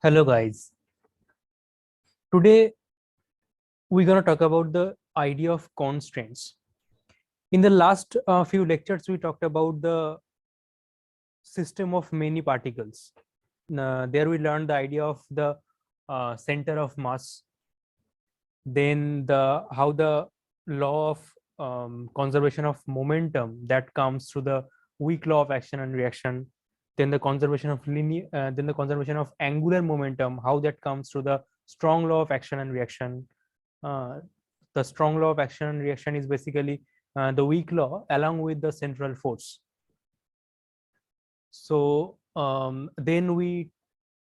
Hello guys. Today we're going to talk about the idea of constraints. In the last few lectures we talked about the system of many particles. There we learned the idea of the center of mass, then the how the law of conservation of momentum that comes through the weak law of action and reaction, then the conservation of then the conservation of angular momentum, how that comes through the strong law of action and reaction. The strong law of action and reaction is basically the weak law along with the central force. So then we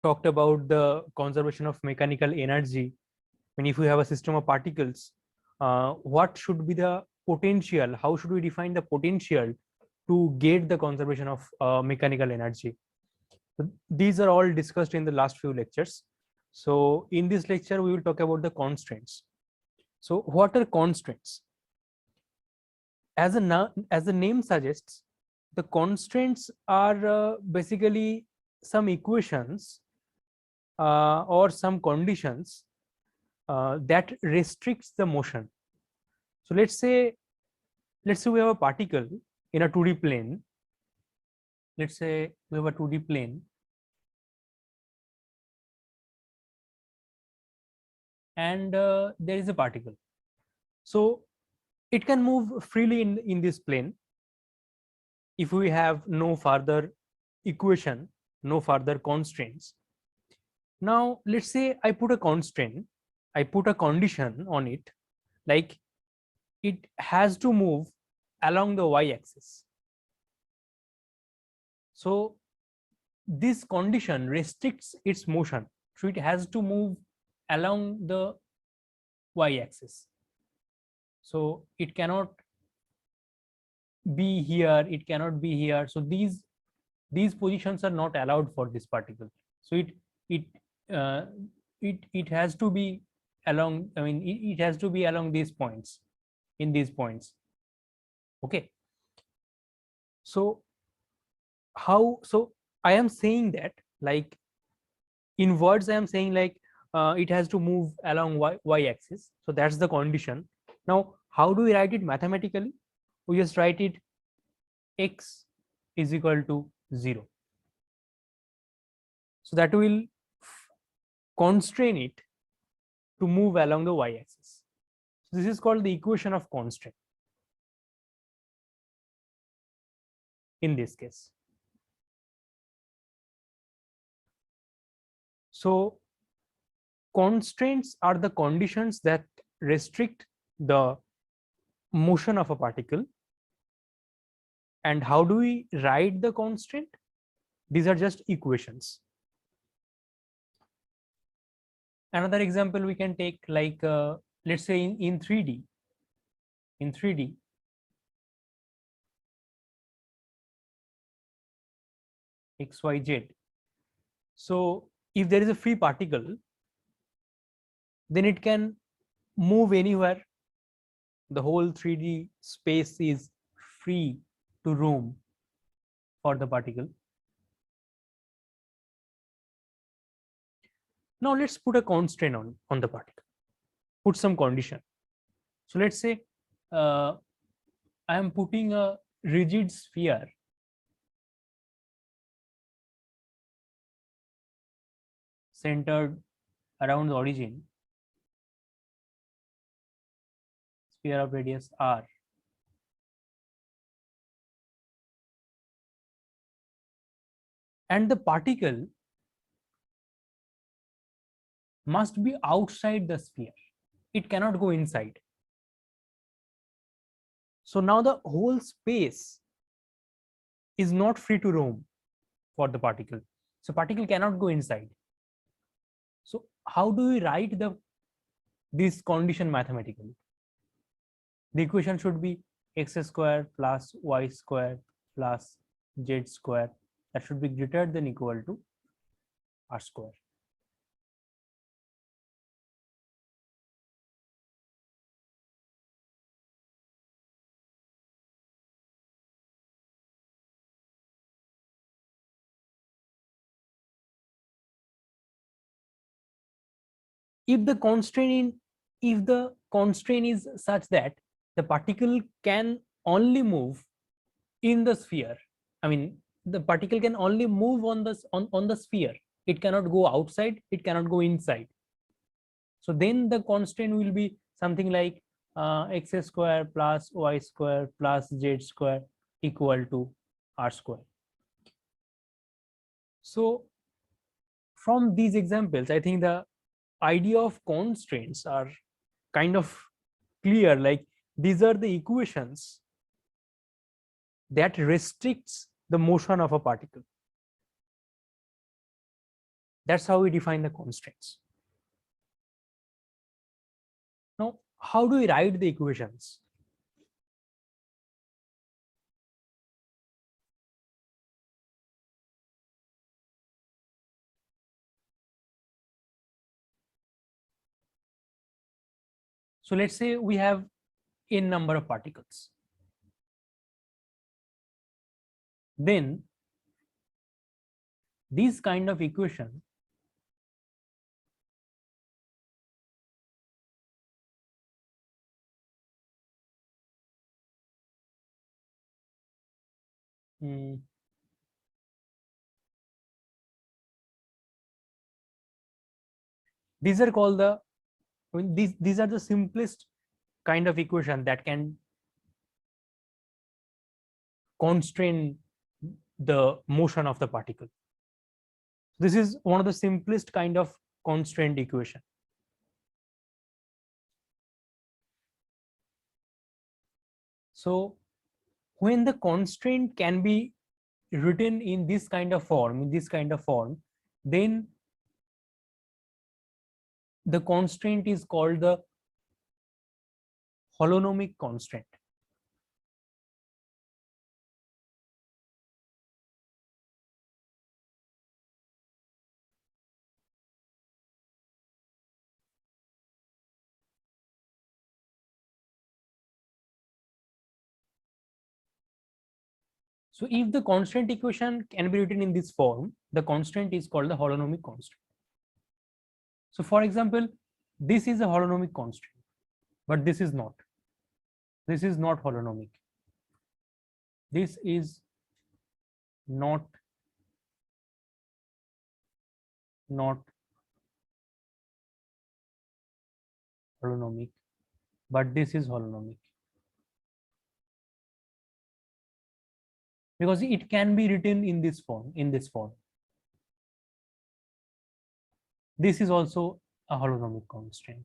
talked about the conservation of mechanical energy. When if we have a system of particles, what should be the potential? How should we define the potential to get the conservation of mechanical energy? These are all discussed in the last few lectures. So in this lecture, we will talk about the constraints. So what are constraints? As the name suggests, the constraints are basically some equations or some conditions that restricts the motion. So let's say we have a particle in a 2D plane. Let's say we have a 2D plane, and there is a particle. So it can move freely in this plane if we have no further equation, no further constraints. Now let's say I put a constraint, I put a condition on it, like it has to move along the y-axis. So this condition restricts its motion, so it has to move along the y-axis. So it cannot be here, it cannot be here. So these positions are not allowed for this particle. So it has to be along, I mean it has to be along these points, in these points. Okay, so I am saying that, like, in words I am saying like it has to move along y-axis. So that's the condition. Now how do we write it mathematically? We just write it x is equal to 0. So that will constrain it to move along the y-axis. So this is called the equation of constraint in this case. So constraints are the conditions that restrict the motion of a particle. And how do we write the constraint? These are just equations. Another example we can take, like let's say in 3D, x, y, z. So if there is a free particle, then it can move anywhere. The whole 3D space is free to roam for the particle. Now let's put a constraint on the particle, put some condition. So let's say I am putting a rigid sphere centered around the origin, sphere of radius r, and the particle must be outside the sphere. It cannot go inside. So now the whole space is not free to roam for the particle. So particle cannot go inside. So how do we write this condition mathematically? The equation should be x square plus y square plus z square. That should be greater than equal to r square. if the constraint is such that the particle can only move in the sphere, I mean the particle can only move on the sphere, it cannot go outside, it cannot go inside. So then the constraint will be something like x square plus y square plus z square equal to r square. So from these examples, I think the idea of constraints are kind of clear. Like these are the equations that restricts the motion of a particle. That's how we define the constraints. Now, how do we write the equations? So let's say we have n number of particles. Then this kind of equation these are called the, I mean, these are the simplest kind of equation that can constrain the motion of the particle. This is one of the simplest kind of constraint equation. So when the constraint can be written in this kind of form, then the constraint is called the holonomic constraint. So if the constraint equation can be written in this form, the constraint is called the holonomic constraint. So for example, this is a holonomic constraint, but this is not. This is not holonomic. This is not holonomic, but this is holonomic. Because it can be written in this form. This is also a holonomic constraint.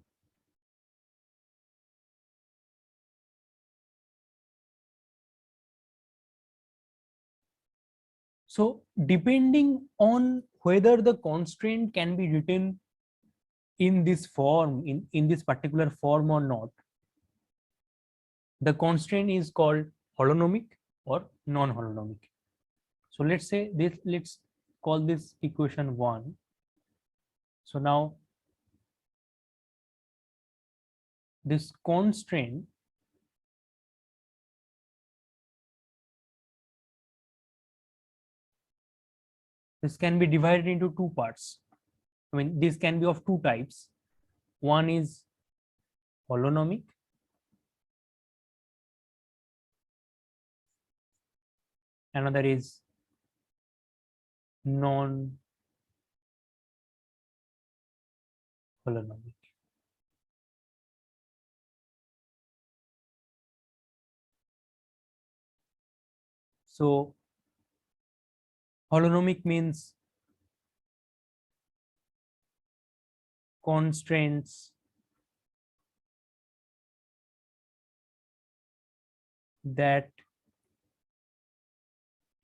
So depending on whether the constraint can be written in this form, in this particular form or not, the constraint is called holonomic or non-holonomic. So let's say this, let's call this equation 1. So now this constraint this can be divided into two parts. I mean, this can be of two types. One is holonomic, another is non-holonomic. So holonomic means constraints that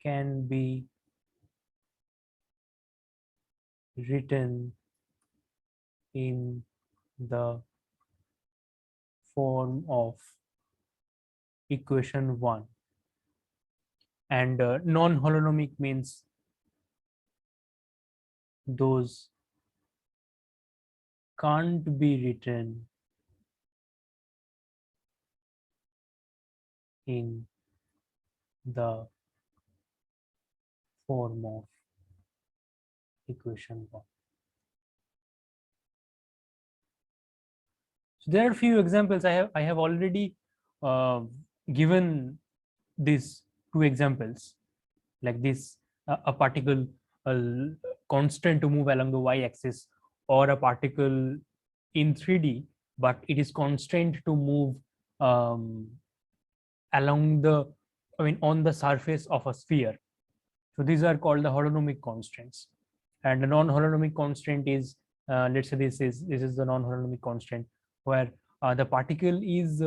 can be written in the form of equation 1, and non-holonomic means those can't be written in the form of equation 1. So there are a few examples. I have already uh, given these two examples, like this a particle constant to move along the y-axis, or a particle in 3D, but it is constrained to move um, along the, I mean, on the surface of a sphere. So these are called the holonomic constraints. And the non-holonomic constraint is, let's say this is the non-holonomic constraint, where the particle is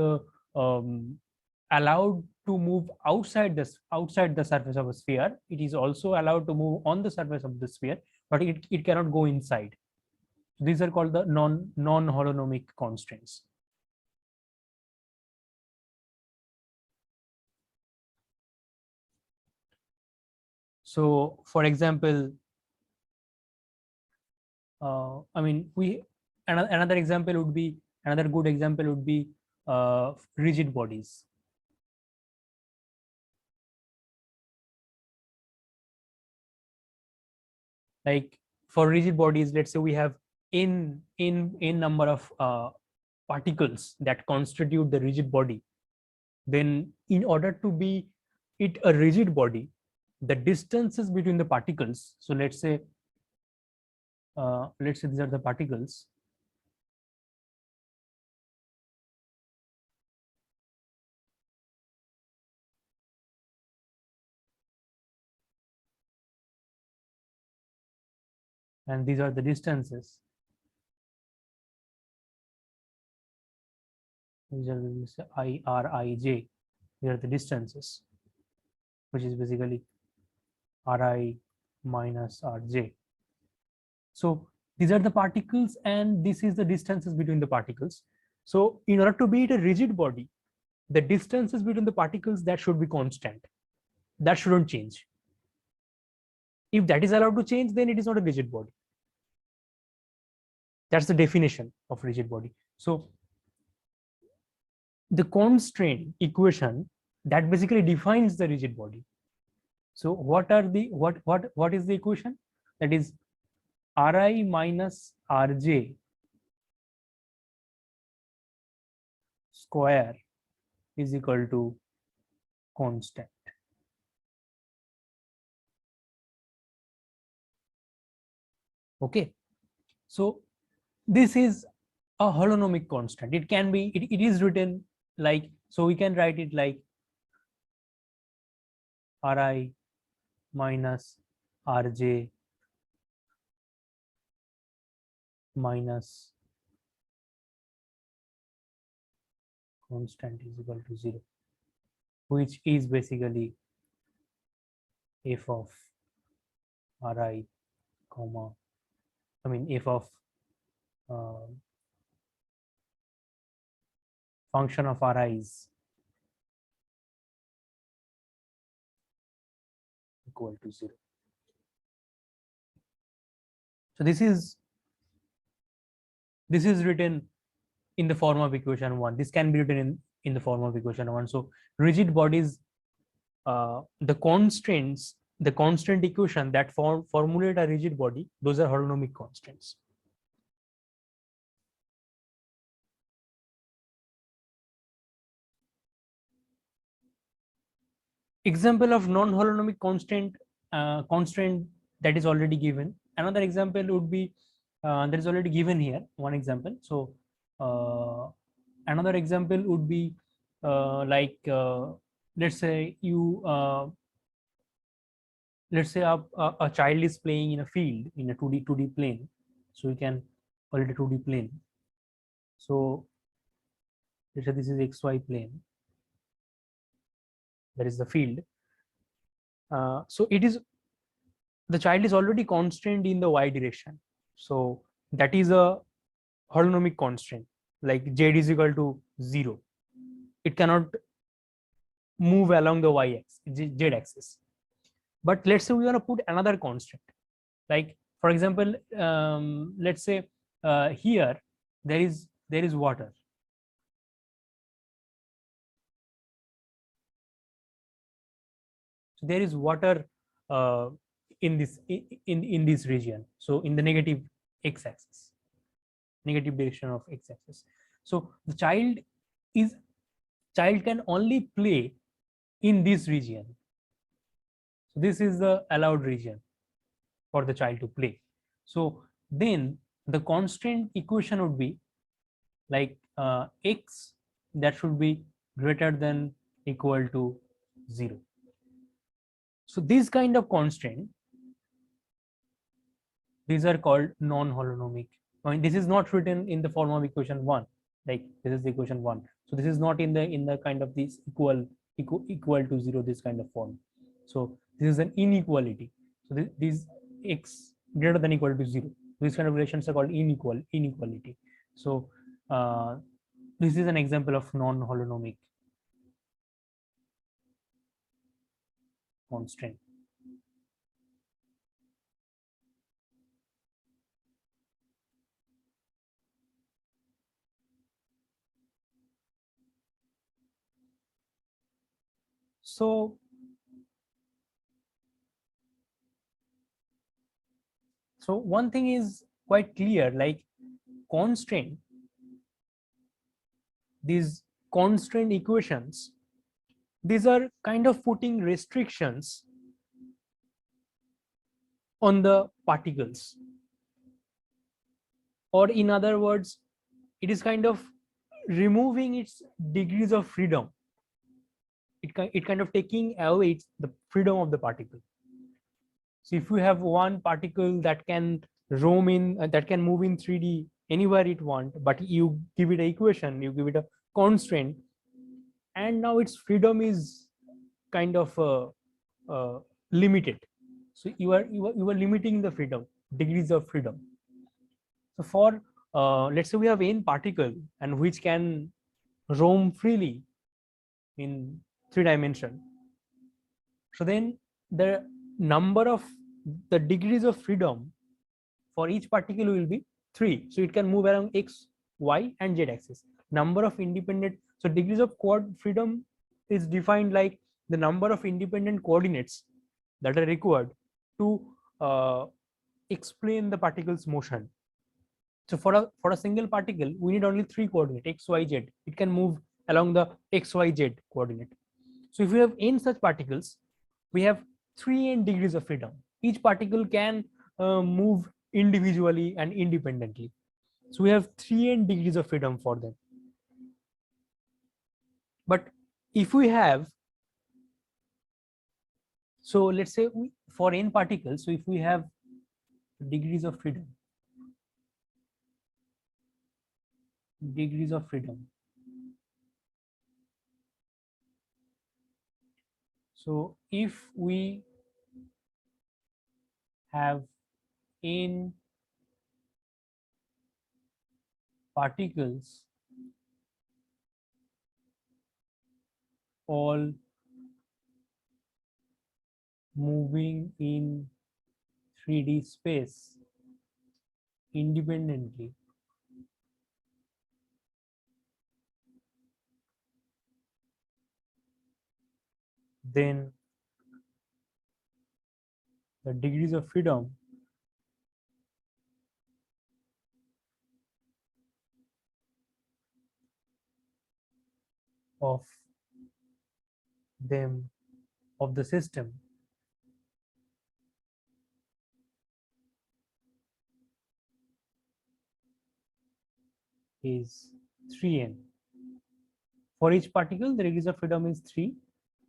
allowed to move outside the surface of a sphere. It is also allowed to move on the surface of the sphere, but it cannot go inside. These are called the non-holonomic constraints. So, for example, I mean, another example would be, another good example would be rigid bodies. Like for rigid bodies, let's say we have in number of particles that constitute the rigid body. Then, in order to be it a rigid body, the distances between the particles. So let's say these are the particles. And these are the distances. These are the I, R, I, J. These are the distances, which is basically Ri minus Rj. So these are the particles, and this is the distances between the particles. So in order to be a rigid body, the distances between the particles, that should be constant. That shouldn't change. If that is allowed to change, then it is not a rigid body. That's the definition of rigid body. So the constraint equation that basically defines the rigid body. So what is the equation? That is Ri minus Rj square is equal to constant. Okay, so this is a holonomic constant. It can be, it is written like, so we can write it like Ri minus Rj minus constant is equal to 0, which is basically f of Ri comma, I mean f of function of Ri is equal to 0. So this is written in the form of equation 1. This can be written in the form of equation 1. So rigid bodies, the constraints, the constant equation that formulate a rigid body, those are holonomic constraints. Example of non-holonomic constraint that is already given. Another example would be that is already given here. One example. So another example would be like let's say let's say a child is playing in a field in a 2D plane. So we can call it a 2D plane. So let's say this is XY plane. That is the field. So it is, the child is already constrained in the y direction. So that is a holonomic constraint, like z is equal to 0. It cannot move along the z axis. But let's say we want to put another constraint, like for example, let's say here there is water. So there is water in this region. So in the negative x-axis, negative direction of x-axis. So the child can only play in this region. So this is the allowed region for the child to play. So then the constraint equation would be like x that should be greater than equal to 0. So this kind of constraint, these are called non-holonomic. I mean, this is not written in the form of equation 1, like this is the equation 1. So this is not in the kind of this equal to 0, this kind of form. So this is an inequality. So this x greater than equal to 0, these kind of relations are called inequality. So this is an example of non-holonomic constraint. So one thing is quite clear, like constraint, these constraint equations, these are kind of putting restrictions on the particles, or in other words, it is kind of removing its degrees of freedom. It kind of taking away the freedom of the particle. So if you have one particle that can roam in, that can move in 3D anywhere it want, but you give it an equation, you give it a constraint, and now its freedom is kind of limited. So you are limiting the freedom, degrees of freedom. So for let's say we have n particle and which can roam freely in 3 dimension. So then the number of the degrees of freedom for each particle will be 3. So it can move around x, y, and z axis. Number of independent, so degrees of freedom is defined like the number of independent coordinates that are required to explain the particle's motion. So for a single particle, we need only 3 coordinates, x, y, z. It can move along the x, y, z coordinate. So if we have n such particles, we have 3n degrees of freedom. Each particle can move individually and independently. So we have 3n degrees of freedom for them. But if we have, so let's say for n particles, so if we have degrees of freedom, so if we have n particles all moving in 3D space independently, then the degrees of freedom of them, of the system, is 3n. For each particle, the degrees of freedom is 3.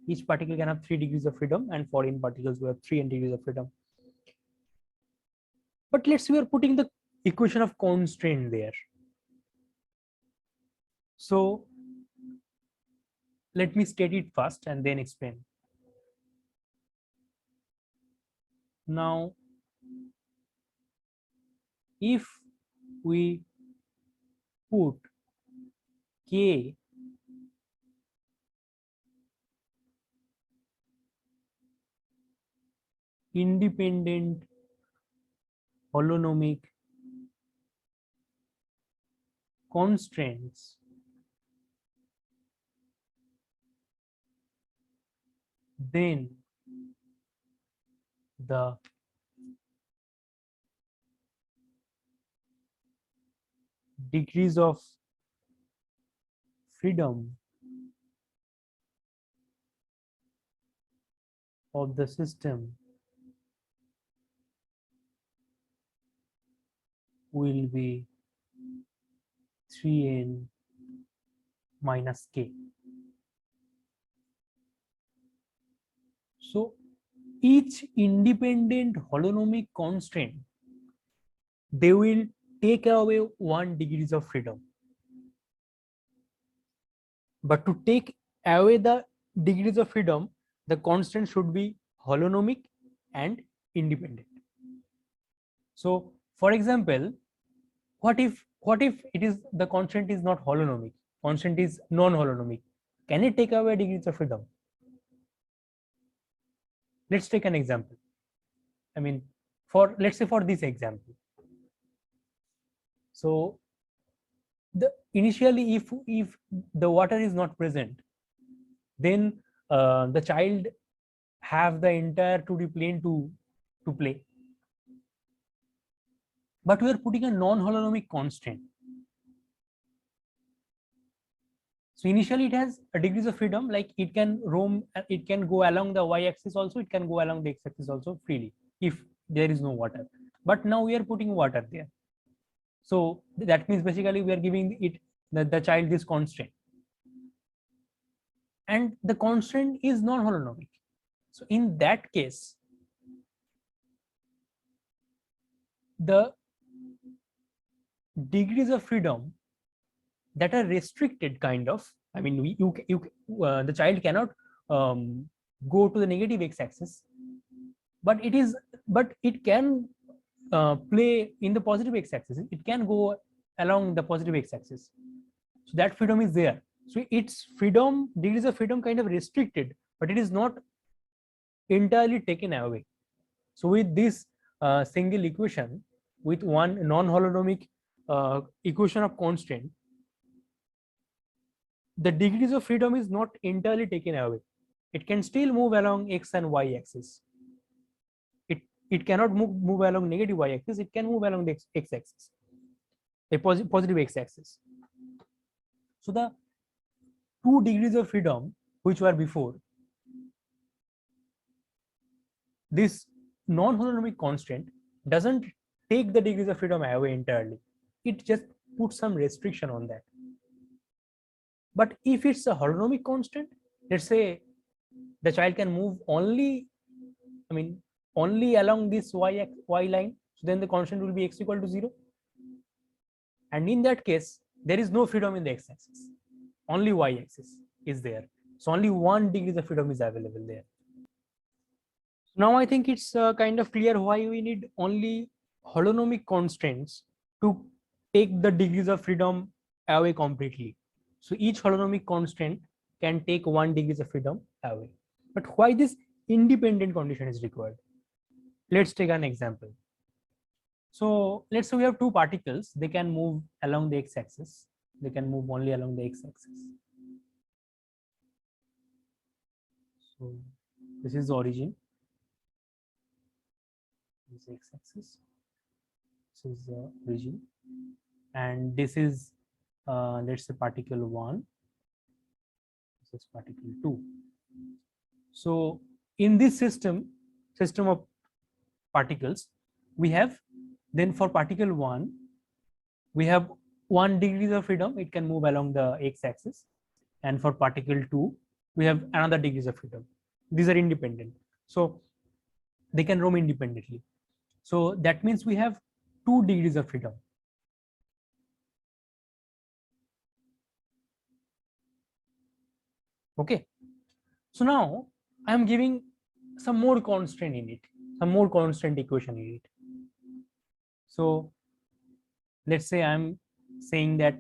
Each particle can have 3 degrees of freedom, and for n particles, we have 3n degrees of freedom. But let's say we are putting the equation of constraint there. So let me state it first and then explain. Now, if we put k independent holonomic constraints, then the degrees of freedom of the system will be 3n minus k. So each independent holonomic constraint, they will take away 1 degrees of freedom. But to take away the degrees of freedom, the constant should be holonomic and independent. So for example, what if it is the constant is not holonomic, constant is non-holonomic? Can it take away degrees of freedom? Let's take an example. I mean, for let's say for this example. So initially if the water is not present, then the child have the entire 2D plane to play. But we are putting a non-holonomic constant. So initially it has a degrees of freedom, like it can roam, it can go along the y-axis also, it can go along the x-axis also freely if there is no water. But now we are putting water there. So that means basically we are giving it the child this constraint. And the constraint is non-holonomic. So in that case, the degrees of freedom that are restricted kind of, I mean, the child cannot go to the negative x-axis, but it can play in the positive x-axis. It can go along the positive x-axis. So that freedom is there. So its freedom, degrees of freedom kind of restricted, but it is not entirely taken away. So with this single equation, with one non-holonomic equation of constraint, the degrees of freedom is not entirely taken away. It can still move along x and y axis. It cannot move along negative y axis. It can move along the x axis, a positive x axis. So the 2 degrees of freedom which were before, this non-holonomic constant doesn't take the degrees of freedom away entirely. It just puts some restriction on that. But if it's a holonomic constant, let's say the child can move only, I mean, only along this y line, so then the constant will be x equal to 0. And in that case, there is no freedom in the x-axis. Only y-axis is there. So only 1 degree of freedom is available there. Now I think it's kind of clear why we need only holonomic constraints to take the degrees of freedom away completely. So each holonomic constant can take 1 degree of freedom away. But why this independent condition is required? Let's take an example. So let's say we have 2 particles. They can move along the x-axis. They can move only along the x-axis. So this is the origin. This is x-axis. This is the origin, and this is let's say particle 1. This is particle 2. So in this system of particles, we have, then for particle 1 we have 1 degree of freedom, it can move along the x-axis, and for particle 2 we have another degrees of freedom. These are independent, so they can roam independently. So that means we have 2 degrees of freedom. Okay, so now I am giving some more constraint in it, some more constraint equation in it. So let's say I'm saying that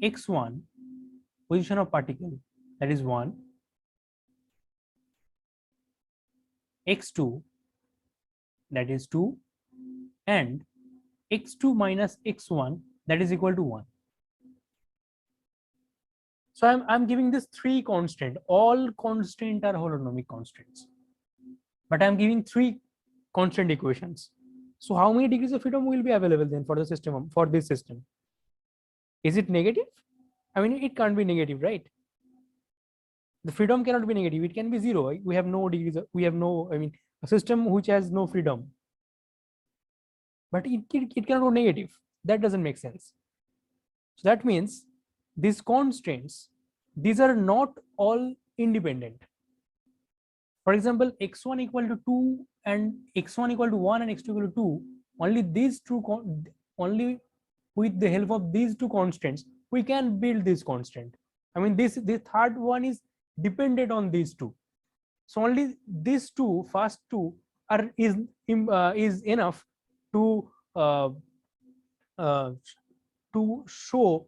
x1, position of particle, that is 1, x2, that is 2, and x2 minus x1, that is equal to 1. So I'm giving this 3 constant. All constant are holonomic constants, but I'm giving 3 constant equations. So how many degrees of freedom will be available then for the system, for this system? Is it negative? I mean, it can't be negative, right? The freedom cannot be negative. It can be zero. Right? We have no degrees. We have no, I mean, a system which has no freedom, but it cannot go negative. That doesn't make sense. So that means these constraints, these are not all independent. For example, x1 equal to 2 and x1 equal to 1 and x2 equal to 2, only these two, only with the help of these two constants, we can build this constant. I mean, this third one is dependent on these two. So only these two, first two, are is enough to uh, uh, to show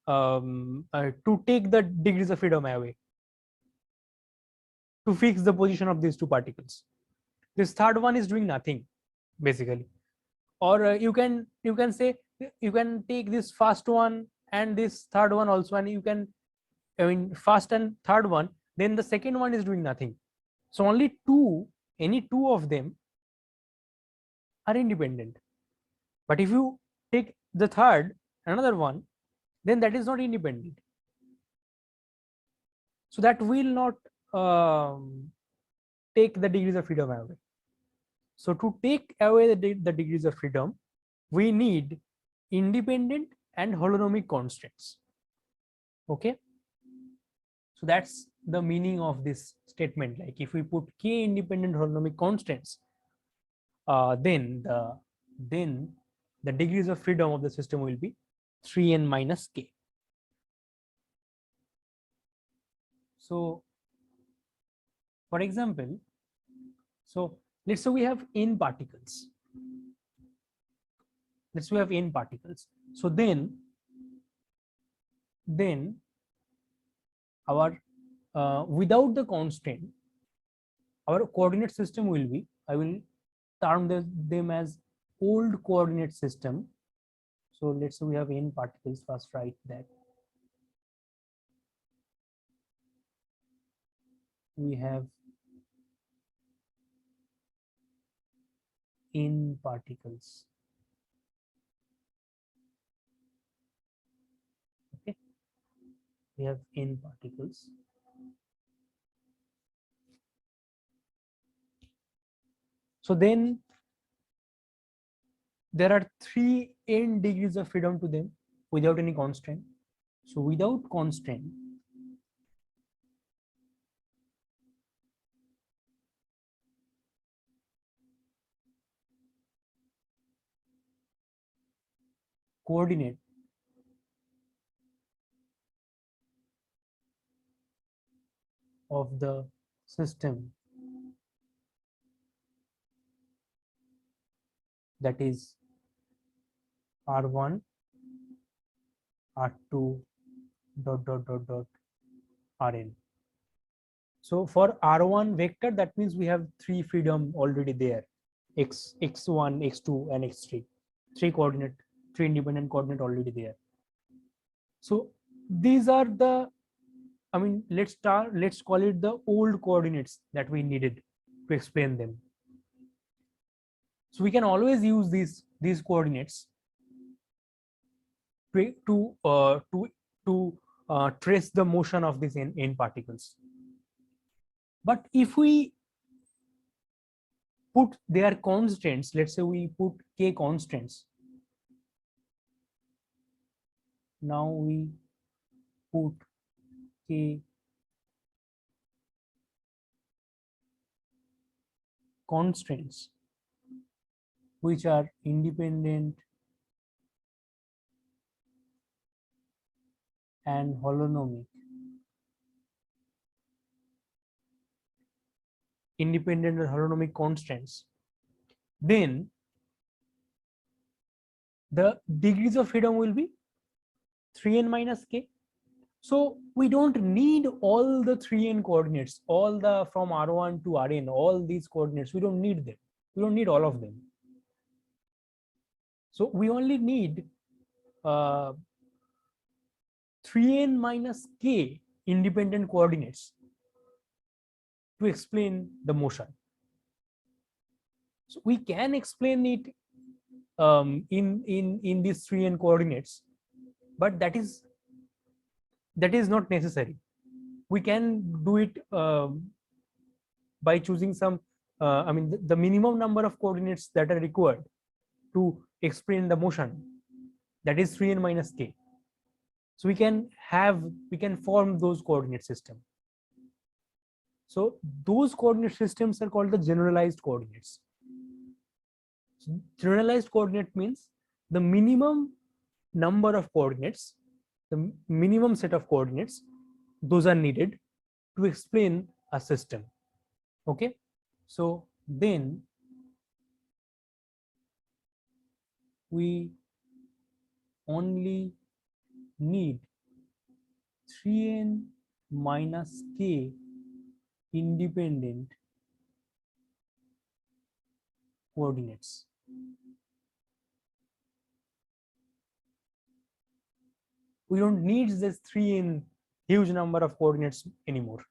to take the degrees of freedom away, to fix the position of these two particles. This third one is doing nothing basically. Or you can say, you can take this first one and this third one also, and you can, I mean, first and third one, then the second one is doing nothing. So only two, any two of them are independent. But if you take the third, another one, then that is not independent. So that will not take the degrees of freedom away. So to take away the degrees of freedom, we need independent and holonomic constraints. Okay. So that's the meaning of this statement. Like if we put k independent holonomic constants, then the degrees of freedom of the system will be 3n minus k. So for example, so let's say we have n particles. Let's say we have n particles. So then our without the constant, our coordinate system will be, I will term them as old coordinate system. So let's say we have n particles. First write that we have n particles. Okay, we have n particles. So then there are 3 n degrees of freedom to them without any constraint. So without constraint, coordinate of the system, that is R1, R2, dot dot dot dot Rn. So for R1 vector, that means we have 3 freedom already there, x1, x2, and x3. 3 coordinate, 3 independent coordinate already there. So these are the, I mean, let's call it the old coordinates that we needed to explain them. So we can always use these coordinates to trace the motion of these n particles. But if we put their constants, let's say we put k constants. Now we put k constraints which are independent and holonomic. Independent and holonomic constants. Then the degrees of freedom will be 3n minus k. So we don't need all the 3n coordinates, all the from R1 to Rn, all these coordinates, we don't need them. We don't need all of them. So we only need 3n minus k independent coordinates to explain the motion. So we can explain it in these 3n coordinates, but that is that is not necessary. We can do it by choosing some I mean the minimum number of coordinates that are required to explain the motion, that is 3n minus k. So we can form those coordinate system. So those coordinate systems are called the generalized coordinates. So generalized coordinate means the minimum number of coordinates, the minimum set of coordinates, those are needed to explain a system. Okay, so then we only need 3n minus k independent coordinates. We don't need this 3n huge number of coordinates anymore.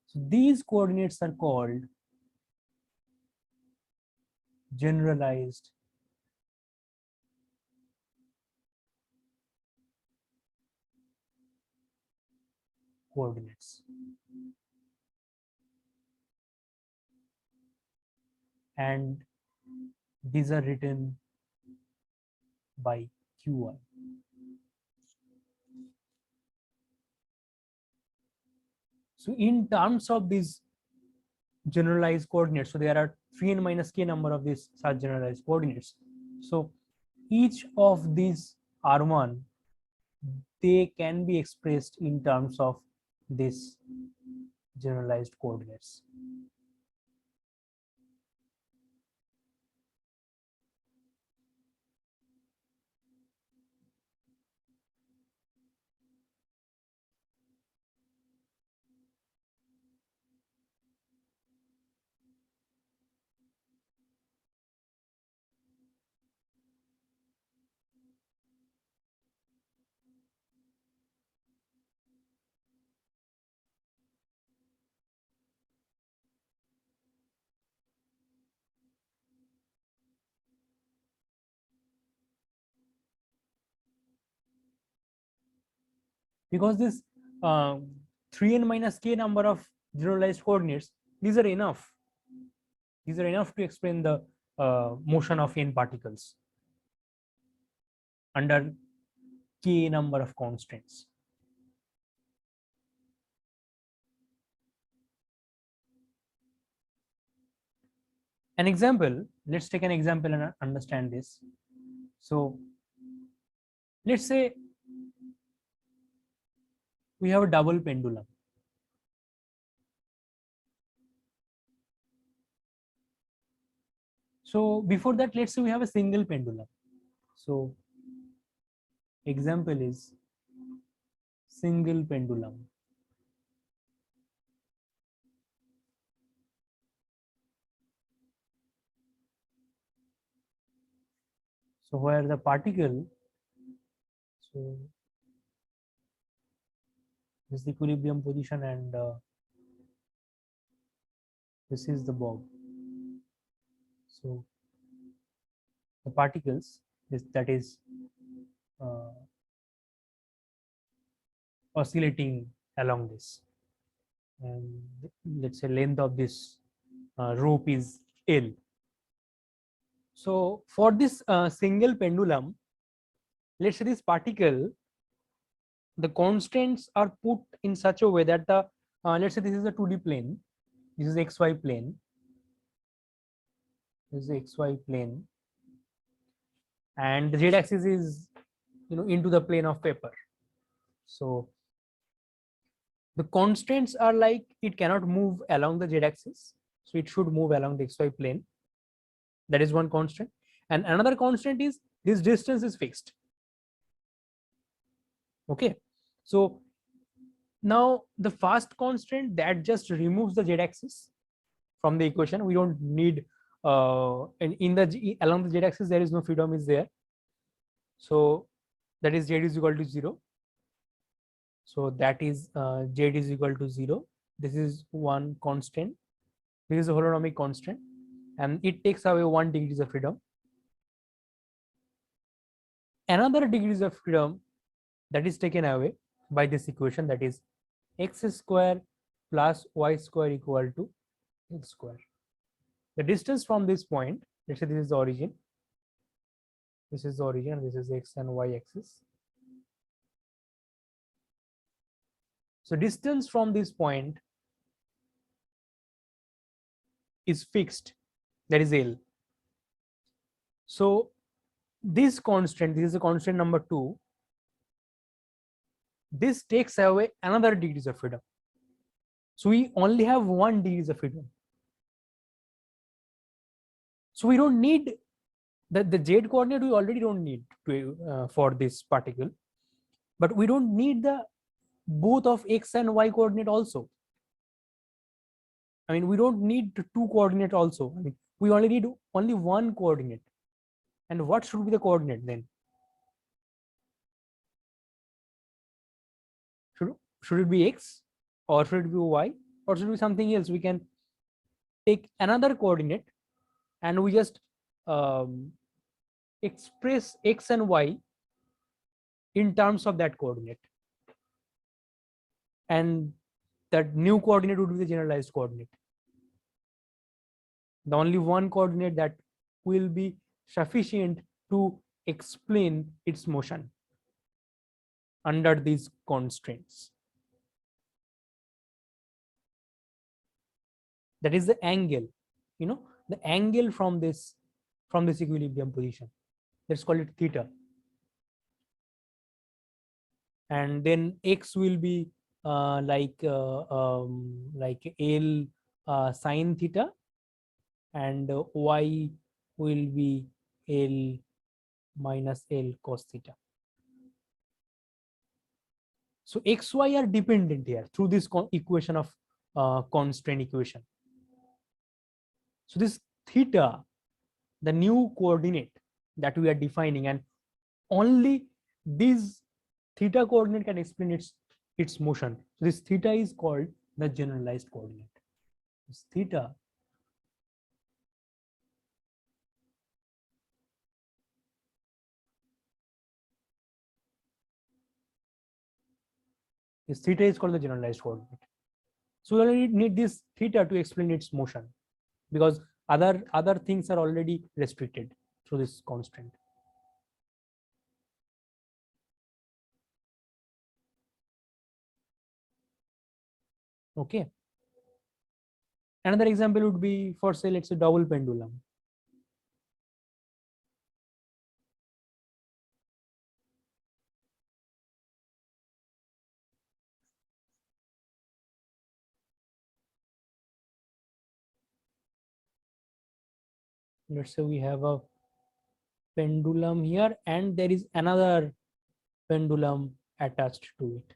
So these coordinates are called generalized coordinates. And these are written by Qi. So in terms of these generalized coordinates, so there are 3n minus k number of these such generalized coordinates. So each of these R1, they can be expressed in terms of this generalized coordinates. Because this 3n minus k number of generalized coordinates, these are enough. These are enough to explain the motion of n particles under k number of constraints. An example, let's take an example and understand this. So let's say we have a double pendulum. So before that, let's say we have a single pendulum. So example is single pendulum. So where the particle, so this is the equilibrium position and this is the bob. So the particles that is oscillating along this, and let's say length of this rope is L. So for this single pendulum, let's say this particle, the constraints are put in such a way that the let's say this is a 2D plane, this is XY plane, this is the XY plane, and the z-axis is into the plane of paper. So the constraints are like it cannot move along the z-axis, so it should move along the XY plane. That is one constraint. And another constraint is this distance is fixed. Okay, so now the first constraint that just removes the z-axis from the equation. We don't need and along the z-axis there is no freedom is there. So that is z is equal to 0. So that is z is equal to 0. This is one constant. This is a holonomic constant, and it takes away 1 degree of freedom. another degrees of freedom that is taken away by this equation, that is x square plus y square equal to x square. The distance from this point, let's say this is the origin, this is the origin, this is x and y axis. So distance from this point is fixed, that is L. So this constant, this is a constant number 2, this takes away another degrees of freedom. So we only have 1 degrees of freedom. So we don't need the z coordinate, we already don't need to for this particle, but we don't need the both of x and y coordinate also. I mean, we don't need 2 coordinate also. I mean, we only need only 1 coordinate. And what should be the coordinate then? Should it be x, or should it be y, or should it be something else? We can take another coordinate and we just express x and y in terms of that coordinate, and that new coordinate would be the generalized coordinate. The only 1 coordinate that will be sufficient to explain its motion under these constraints. That is the angle, the angle from this equilibrium position. Let's call it theta. And then x will be like L sine theta, and y will be L minus L cos theta. So x, y are dependent here through this equation of constraint equation. So this theta, the new coordinate that we are defining, and only this theta coordinate can explain its motion. So this theta is called the generalized coordinate. This theta is called the generalized coordinate. So we only need this theta to explain its motion, because other things are already restricted through this constraint. Okay. Another example would be for, say, let's say double pendulum. Let's say we have a pendulum here, and there is another pendulum attached to it.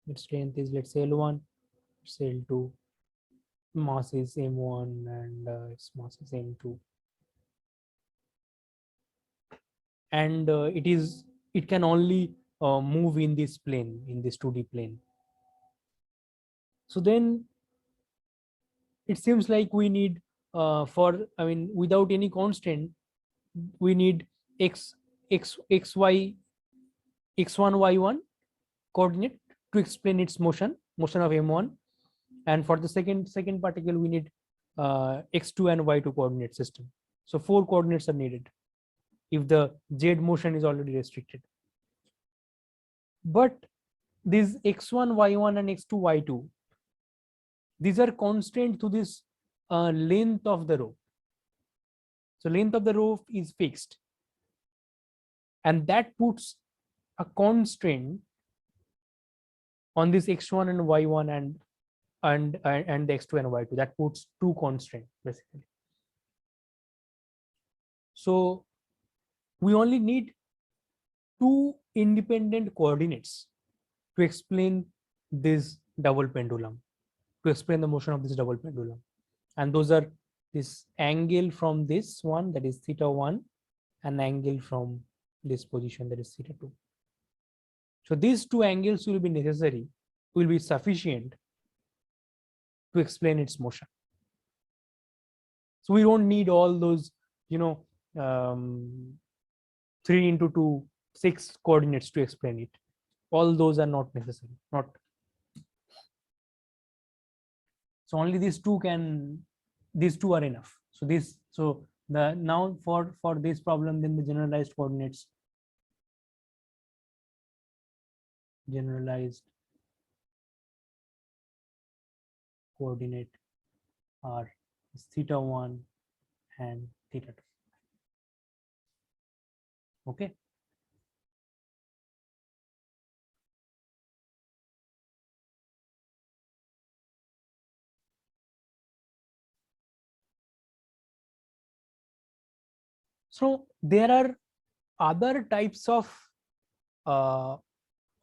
Its strength is, let's say, L1, it's L2, mass is M1, and its mass is M2. And it can only move in this plane, in this 2D plane. So then it seems like we need without any constant, we need xy, x1, y1 coordinate to explain its motion of M1. And for the second particle, we need x2 and y2 coordinate system. So 4 coordinates are needed if the z motion is already restricted. But these x1, y1 and x2, y2, these are constant to this length of the rope. So length of the rope is fixed, and that puts a constraint on this x1 and y1 and the x2 and y2. That puts 2 constraints basically. So we only need 2 independent coordinates to explain this double pendulum, to explain the motion of this double pendulum. And those are this angle from this one, that is theta 1, and angle from this position, that is theta 2. So these 2 angles will be necessary, will be sufficient to explain its motion. So we don't need all those 3 into 2 6 coordinates to explain it. All those are not necessary. Not so only these two are enough. So the now for this problem, then the generalized coordinates, generalized coordinate are theta1 and theta2. Okay. So there are other types of uh,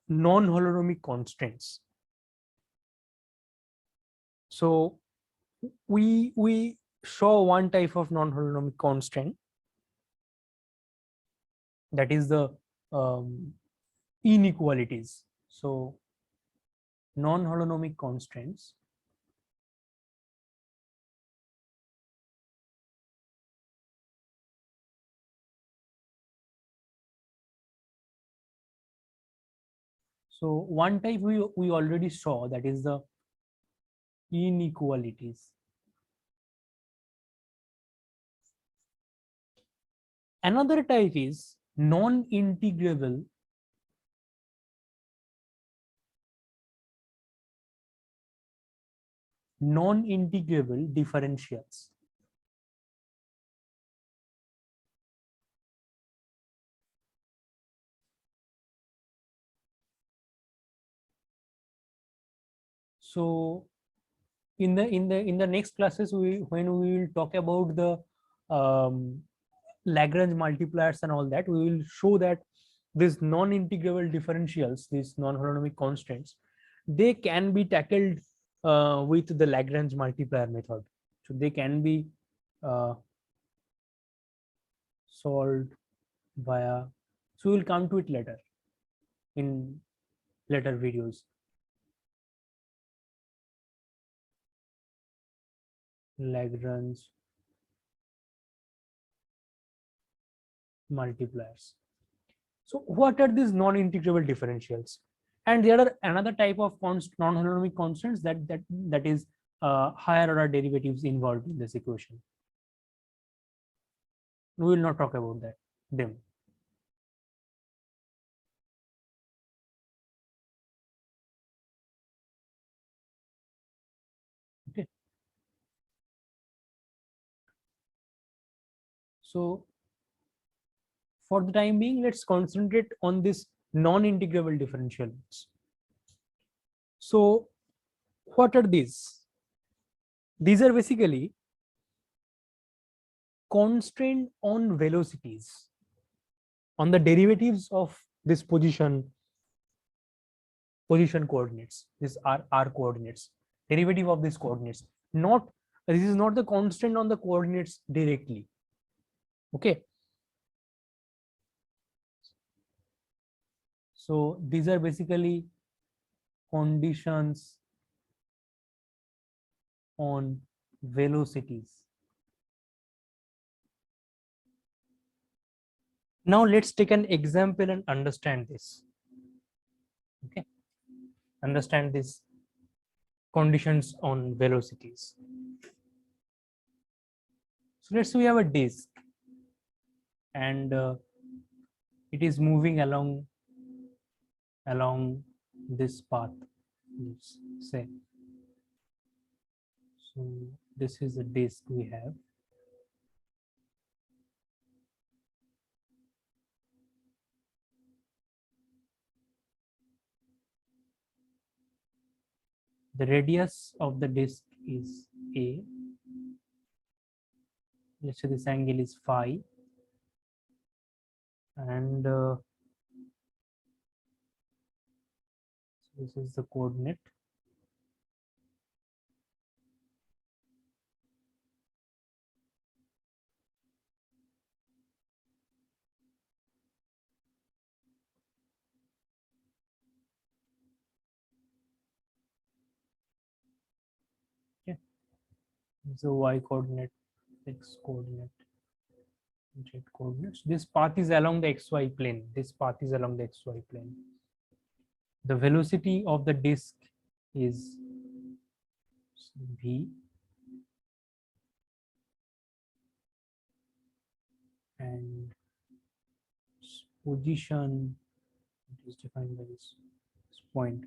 non-holonomic constraints. So we show one type of non-holonomic constraint, that is the inequalities. So non-holonomic constraints so one type we already saw, that is the inequalities. Another type is non-integrable differentials. So in the next classes, when we will talk about the um, Lagrange multipliers and all that, we will show that these non-integrable differentials, these non-holonomic constants, they can be tackled with the Lagrange multiplier method. So they can be uh, solved via. So we'll come to it later in later videos. Lagrange multipliers. So what are these non-integrable differentials? And there are another type of non-holonomic constants that is higher order derivatives involved in this equation. We will not talk about them. Okay. So for the time being, let's concentrate on this non-integrable differentials. So what are these? These are basically constraint on velocities, on the derivatives of this position coordinates. These are r coordinates, derivative of these coordinates. Not This is not the constant on the coordinates directly. Okay. So these are basically conditions on velocities. Now let's take an example and understand this. Okay. Understand these conditions on velocities. So let's say we have a disk and it is moving along this path. Let's say. So this is the disk we have. The radius of the disk is a. Let's say this angle is phi, and this is the coordinate. Okay. So y coordinate, x coordinate, coordinates. This path is along the xy plane. This path is along the xy plane. The velocity of the disk is v, and position is defined by this point.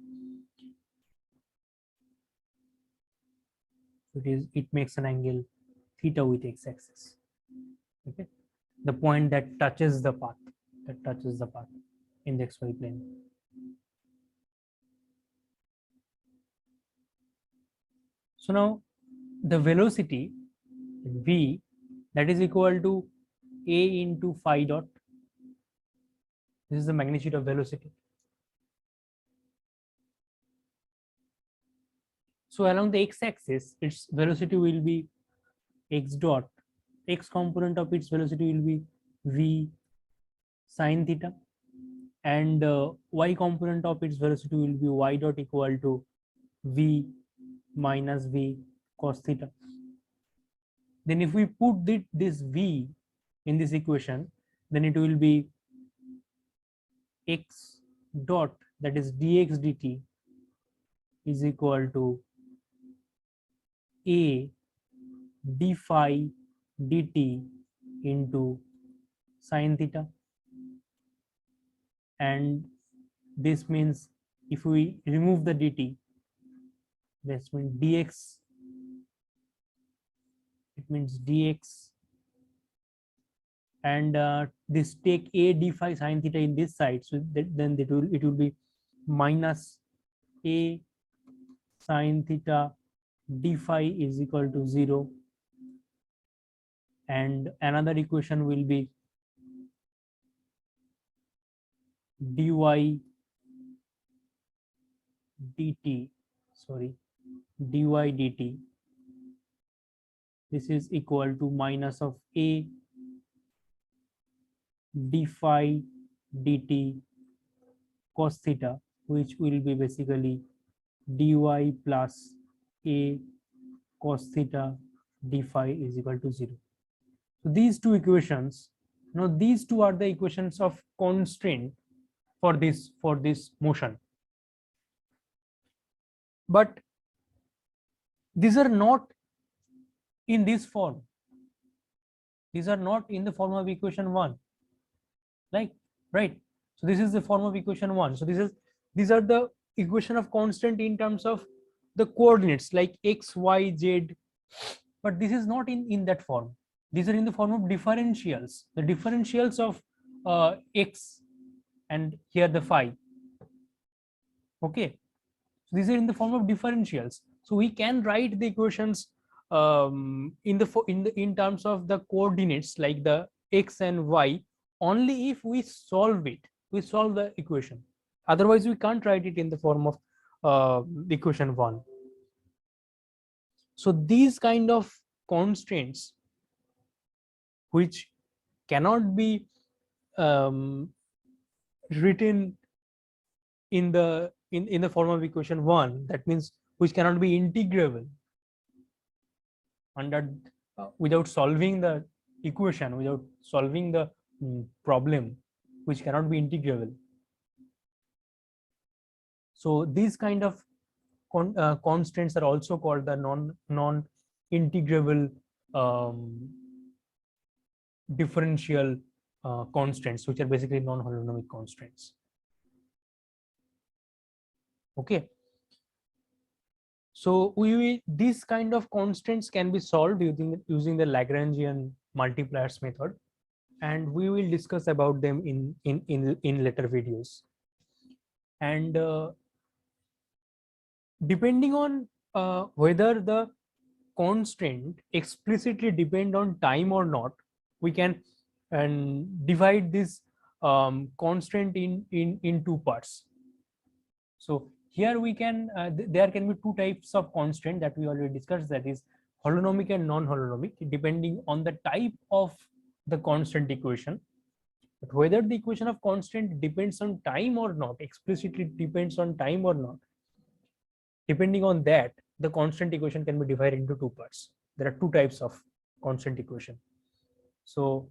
It makes an angle theta with x-axis. Okay, the point that touches the path, in the xy plane. So now the velocity v, that is equal to a into phi dot. This is the magnitude of velocity. So along the x-axis, its velocity will be x dot. X component of its velocity will be v sine theta, and y component of its velocity will be y dot equal to v minus v cos theta. Then if we put this v in this equation, then it will be x dot, that is dx dt, is equal to a d phi dt into sine theta. And this means if we remove the dt, this means dx, it means dx, and this take a d phi sine theta in this side, so then it will be minus a sine theta d phi is equal to 0, and another equation will be dy dt, dy dt, this is equal to minus of a d phi dt cos theta, which will be basically dy plus a cos theta d phi is equal to 0. So these two equations, now these two are the equations of constraint for this motion. But these are not in this form. These are not in the form of equation 1. Right? So this is the form of equation 1. So these are the equation of constant in terms of the coordinates like x, y, z. But this is not in that form. These are in the form of differentials. The differentials of x and here the phi. Okay. So these are in the form of differentials. So we can write the equations in terms of the coordinates like the x and y only if we solve it. We solve the equation. Otherwise, we can't write it in the form of equation 1. So these kind of constraints which cannot be written in the form of equation 1, that means which cannot be integrable under without solving the equation, without solving the problem, which cannot be integrable. So these kind of constraints are also called the non-integrable differential constraints, which are basically non-holonomic constraints. Okay. So these kind of constraints can be solved using the Lagrangian multipliers method, and we will discuss about them in later videos. And depending on whether the constraint explicitly depend on time or not, we can divide this constraint in two parts. So here we can there can be two types of constraint that we already discussed, that is holonomic and non-holonomic, depending on the type of the constant equation. But whether the equation of constant depends on time or not, explicitly depends on time or not, depending on that, the constant equation can be divided into two parts. There are two types of constant equation. So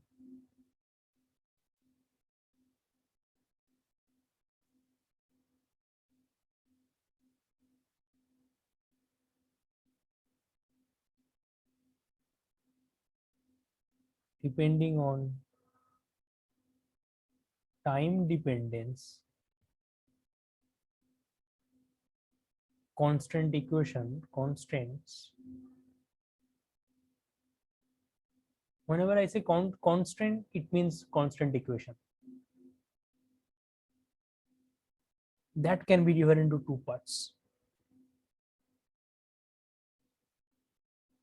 depending on time dependence, constant equation, constraints. Whenever I say constant, it means constant equation. That can be divided into two parts.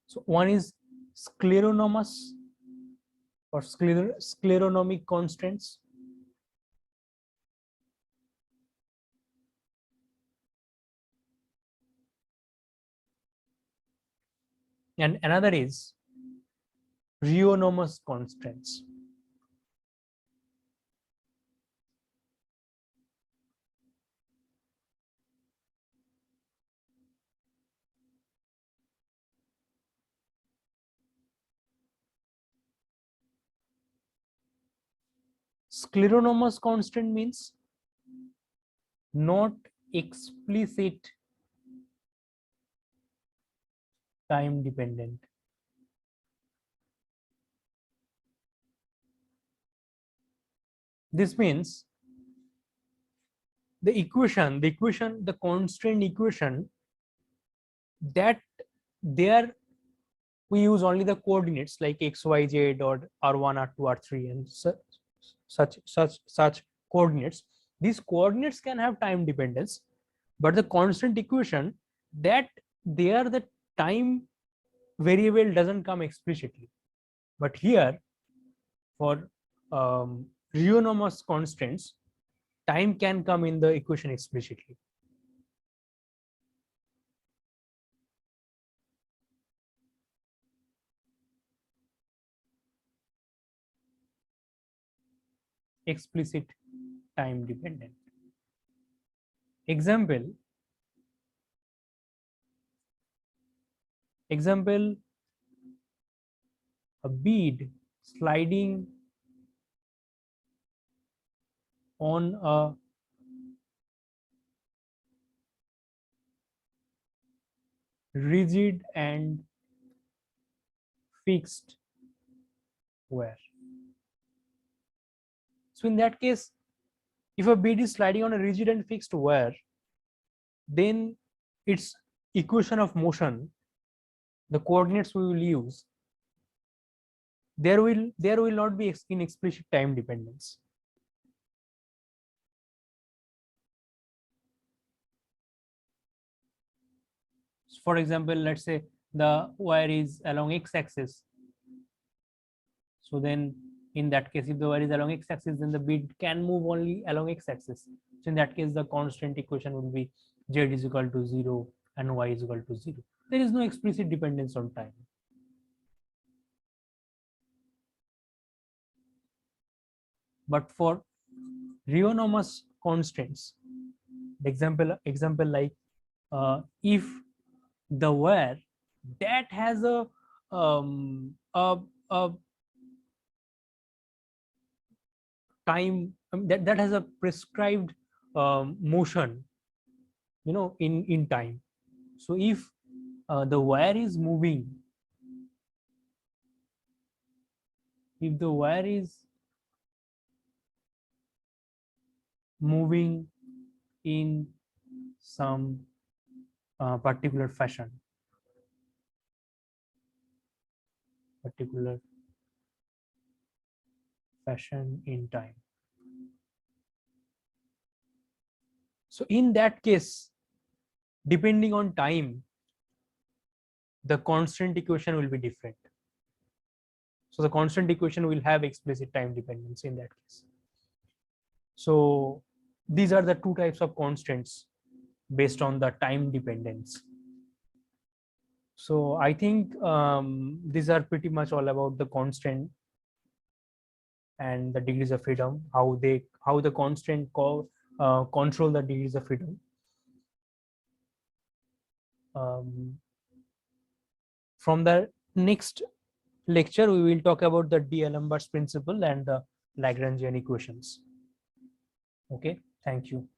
So one is scleronomous or scleronomic constraints. And another is rheonomous constraints. Scleronomous constant means not explicit time dependent. This means the constraint equation, that there we use only the coordinates like x, y, z, or r1, r2, r3, and such coordinates. These coordinates can have time dependence, but the constant equation, that there the time variable doesn't come explicitly. But here, for rheonomous constraints, time can come in the equation explicitly. Explicit time dependent. Example, a bead sliding on a rigid and fixed wire. So in that case, if a bead is sliding on a rigid and fixed wire, then its equation of motion, the coordinates we will use, there will not be explicit time dependence. For example, let's say the wire is along x-axis. So then in that case, if the wire is along x-axis, then the bead can move only along x-axis. So in that case, the constant equation will be z is equal to 0 and y is equal to 0. There is no explicit dependence on time. But for rheonomous constraints, example like if the wire that has a time, that has a prescribed motion, in time. So if the wire is moving, if the wire is moving in some particular fashion in time, so in that case, depending on time, the constant equation will be different. So the constant equation will have explicit time dependence in that case. So these are the two types of constants based on the time dependence. So I think these are pretty much all about the constant and the degrees of freedom, how the constant control the degrees of freedom. From the next lecture, we will talk about the D'Alembert's principle and the Lagrangian equations. Okay, thank you.